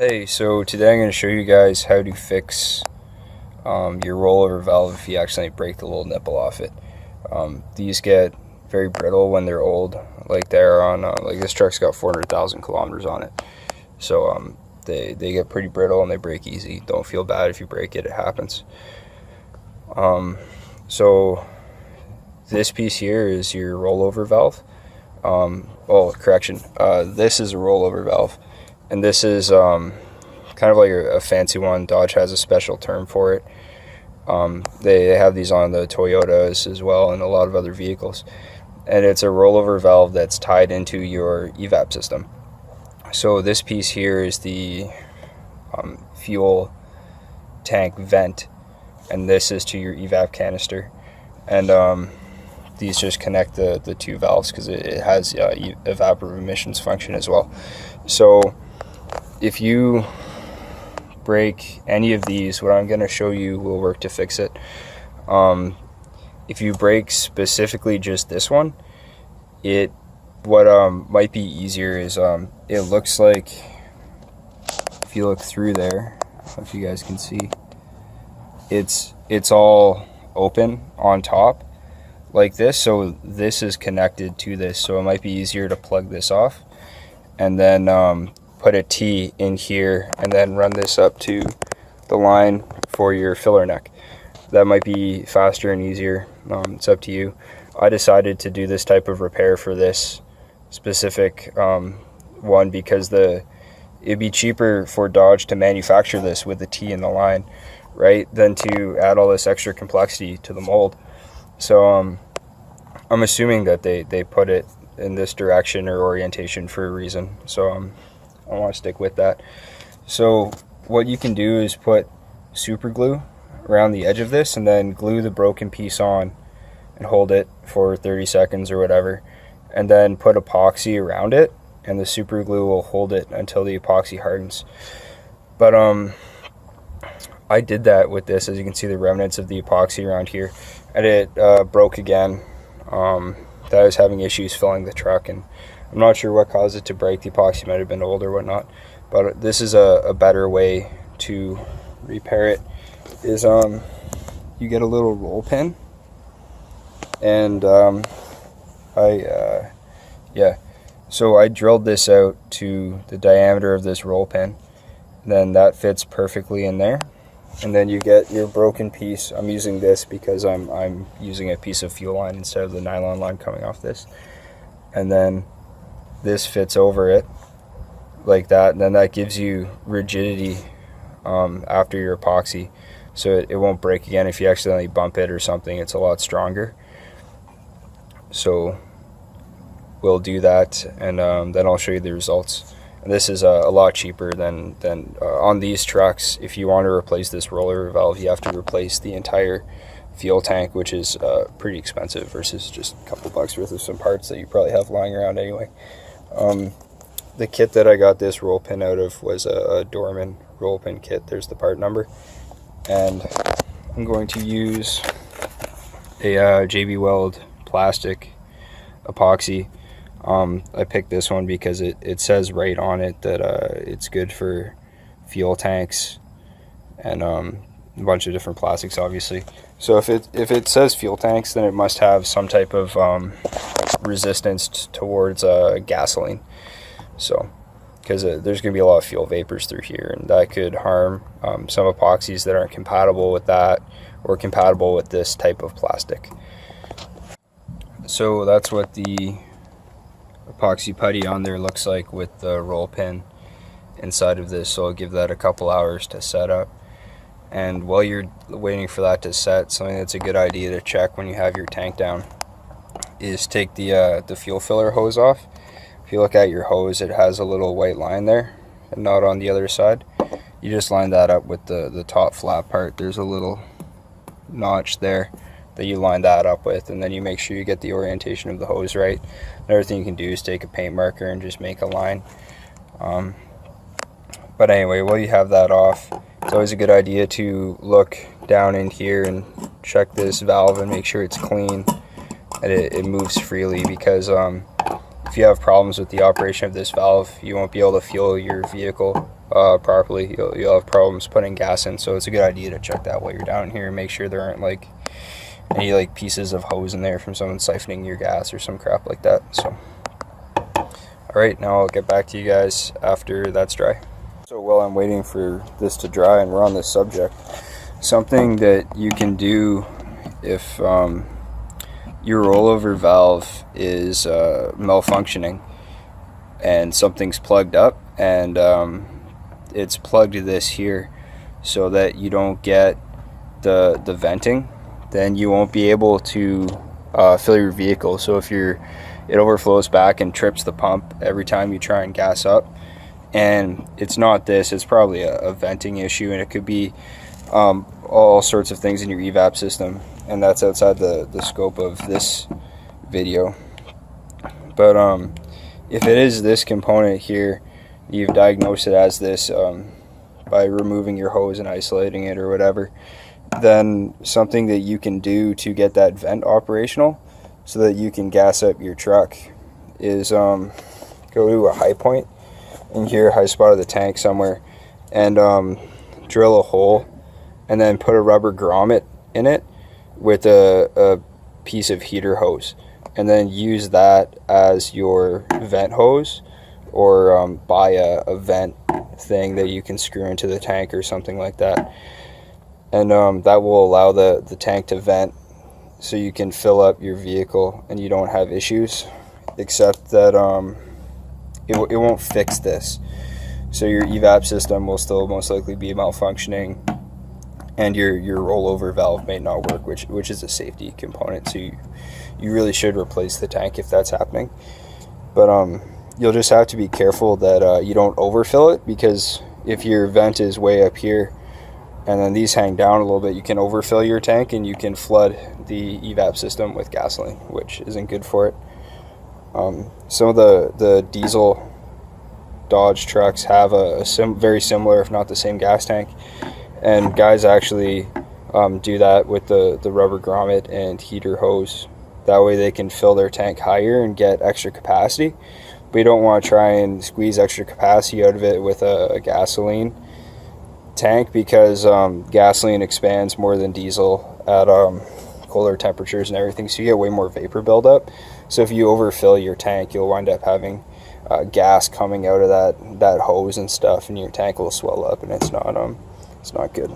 Hey, so today I'm going to show you guys how to fix your rollover valve if you accidentally break the little nipple off it. These get very brittle when they're old, like they're on, like this truck's got 400,000 kilometers on it. So they get pretty brittle and they break easy. Don't feel bad if you break it, it happens. So this piece here is your rollover valve. This is a rollover valve. And this is kind of like a fancy one. Dodge has a special term for it. They have these on the Toyotas as well and a lot of other vehicles. And it's a rollover valve that's tied into your evap system. So this piece here is the fuel tank vent, and this is to your evap canister. And these just connect the two valves because it has evaporative emissions function as well. So if you break any of these, what I'm going to show you will work to fix it. If you break specifically just this one, what might be easier is it looks like, if you look through there, I don't know if you guys can see, it's all open on top like this, so this is connected to this, so it might be easier to plug this off and then put a T in here and then run this up to the line for your filler neck. That might be faster and easier. It's up to you. I decided to do this type of repair for this specific one because it'd be cheaper for Dodge to manufacture this with the T in the line, right, than to add all this extra complexity to the mold. So I'm assuming that they put it in this direction or orientation for a reason. So I want to stick with that. So what you can do is put super glue around the edge of this and then glue the broken piece on and hold it for 30 seconds or whatever, and then put epoxy around it, and the super glue will hold it until the epoxy hardens. But I did that with this, as you can see the remnants of the epoxy around here, and it broke again. That I was having issues filling the truck, and I'm not sure what caused it to break. The epoxy might have been old or whatnot, but this is a better way to repair it. Is you get a little roll pin, and so I drilled this out to the diameter of this roll pin, then that fits perfectly in there. And then you get your broken piece. I'm using this because I'm using a piece of fuel line instead of the nylon line coming off this, and then this fits over it like that, and then that gives you rigidity after your epoxy, so it won't break again if you accidentally bump it or something. It's a lot stronger. So we'll do that, and then I'll show you the results. And this is a lot cheaper than on these trucks. If you want to replace this rollover valve, you have to replace the entire fuel tank, which is pretty expensive versus just a couple bucks worth of some parts that you probably have lying around anyway. The kit that I got this roll pin out of was a Dorman roll pin kit. There's the part number. And I'm going to use a JB Weld plastic epoxy. I picked this one because it says right on it that it's good for fuel tanks and a bunch of different plastics, obviously. So if it says fuel tanks, then it must have some type of resistance towards gasoline. So because there's going to be a lot of fuel vapors through here, and that could harm some epoxies that aren't compatible with that or compatible with this type of plastic. So that's what the epoxy putty on there looks like with the roll pin inside of this. So I'll give that a couple hours to set up, and while you're waiting for that to set, something that's a good idea to check when you have your tank down is take the fuel filler hose off. If you look at your hose, it has a little white line there and not on the other side. You just line that up with the top flat part. There's a little notch there that you line that up with, and then you make sure you get the orientation of the hose right. Another thing you can do is take a paint marker and just make a line. But anyway, while you have that off, it's always a good idea to look down in here and check this valve and make sure it's clean and it moves freely, because if you have problems with the operation of this valve, you won't be able to fuel your vehicle properly, you'll have problems putting gas in. So it's a good idea to check that while you're down here and make sure there aren't like any like pieces of hose in there from someone siphoning your gas or some crap like that. So alright, now I'll get back to you guys after that's dry. So while I'm waiting for this to dry and we're on this subject, something that you can do if your rollover valve is malfunctioning and something's plugged up, and it's plugged to this here so that you don't get the venting, then you won't be able to fill your vehicle. So if it overflows back and trips the pump every time you try and gas up, and it's not this, it's probably a venting issue, and it could be all sorts of things in your evap system, and that's outside the scope of this video. But if it is this component here, you've diagnosed it as this by removing your hose and isolating it or whatever, then something that you can do to get that vent operational so that you can gas up your truck is go to a high point in here, high spot of the tank somewhere, and drill a hole and then put a rubber grommet in it with a piece of heater hose, and then use that as your vent hose, or buy a vent thing that you can screw into the tank or something like that, and that will allow the tank to vent so you can fill up your vehicle and you don't have issues, except that it won't fix this. So your evap system will still most likely be malfunctioning, and your rollover valve may not work, which is a safety component. So you really should replace the tank if that's happening. But you'll just have to be careful that you don't overfill it, because if your vent is way up here and then these hang down a little bit, you can overfill your tank and you can flood the evap system with gasoline, which isn't good for it. Some of the diesel Dodge trucks have a very similar, if not the same, gas tank, and guys actually do that with the rubber grommet and heater hose. That way they can fill their tank higher and get extra capacity. But you don't want to try and squeeze extra capacity out of it with a gasoline tank, because gasoline expands more than diesel at colder temperatures and everything, so you get way more vapor buildup. So if you overfill your tank, you'll wind up having gas coming out of that hose and stuff, and your tank will swell up, and it's not good.